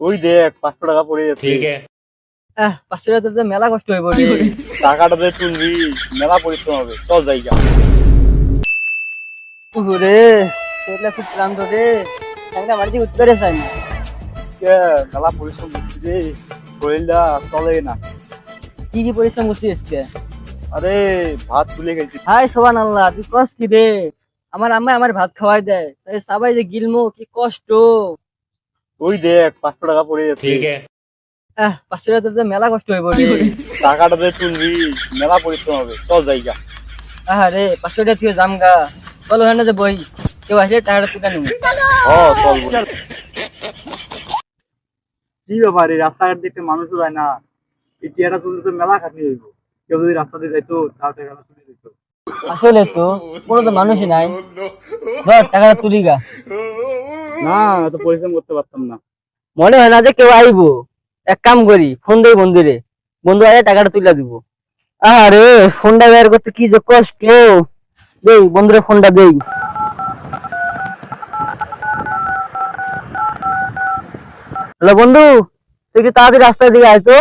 ওই দেখ 500 টাকা পড়ে গেছে। ठीक है। 500 টাকা তো মেলা কষ্ট হয়ে পড়ে। টাকাটা যে তুলবি মেলা পরিশ্রম হবে, চল জায়গা। ওরে শরীরটা খুব ক্লান্ত রে, একটা বাড়িতে উঠতে পারে চাই না। মেলা পরিশ্রম করছি রে, শরীরটা চলে না। কি কি পরিশ্রম করছিস আজকে? আরে ভাত তুলে গেছি। হাই সুবহানাল্লাহ, তুই কষ্ট কি রে? আমার আম্মা আমার ভাত খাওয়াই দেয়, তাই সবাই যে গিলমো কি কষ্ট। ওই দেখ 500 টাকা পড়ে গেছে। ठीक है। 500 টাকা তো মেলা কষ্ট হয়ে পড়ে। টাকাটা যে তুলবি মেলা পরিশ্রম হবে, চল জায়গা। আরে 500 টাকা তুই জামগা, চলো ওখানে যে বই, কেউ আসলে টাকাটা তুলে নিবি। চল। কি ব্যাপার, এই রাস্তাঘাট দেখতে মানুষও যায় না, এই টিয়াটা তুলতে তো মেলা খাটনি হইব। কেউ যদি রাস্তা দিয়ে যাইতো তাও টাকাটা তুলে দিত। আসলে তো কোনো তো মানুষই নাই, ধর টাকাটা তুলি গা। না, এত পরিশ্রম করতে পারতাম না। মনে হয় না যে কেউ আইবো, এক কাম করি ফোন দেই বন্ধুরে, বন্ধু আয় টাকাটা তুলে দিব। আরে ফোনটা বের করতে কি যে কষ্ট, দেই বন্ধুরে ফোনটা দেই। হ্যালো বন্ধু, তুই কি তাড়াতাড়ি রাস্তার দিকে আয় তো।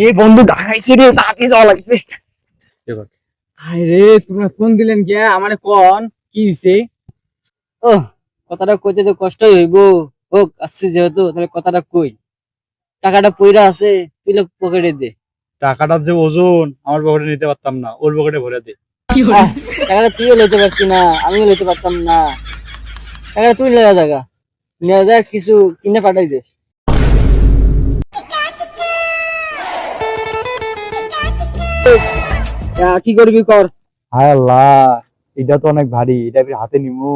এই বন্ধু ঢাকাইছে রে, তাড়াতাড়ি যাওয়া লাগবে। আরে তোমরা ফোন দিলেন কে? আমারে কোন কি হইছে? ও কথাটা কইতে তো কষ্টই হইব, হোক আসছে যেহেতু তাহলে কথাটা কই। টাকাটা পয়রা আছে, তুই পকেটে দে। টাকাটার যে ওজন আমার পকেটে নিতে পারতাম না, ওর পকেটে ভরে দে। টাকাটা তুইও লইতে পারছি না, আমিও লইতে পারতাম না। টাকাটা তুই লয়া জায়গা নিয়ে যা, কিছু কিনে পাঠাই দে। কি করবি কর। হায় আল্লাহ, এটা তো অনেক ভারী, এটা আমি হাতে নিমু,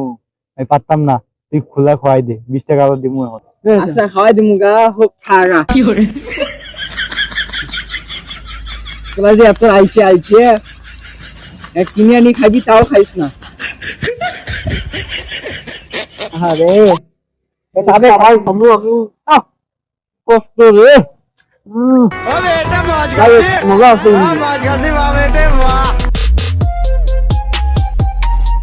আমি পারতাম না। তুই খোলা খোয়াই দে, 20 টাকা আবার দিমু এখন। আচ্ছা খাওয়াই দিমু গা, হোক খাগা। তোরা যে এত আইছে কিনে আনি খাবি তাও খাইস না। আরে তবে ভাই সম্ভব আমি কষ্ট রে। মজা আছে।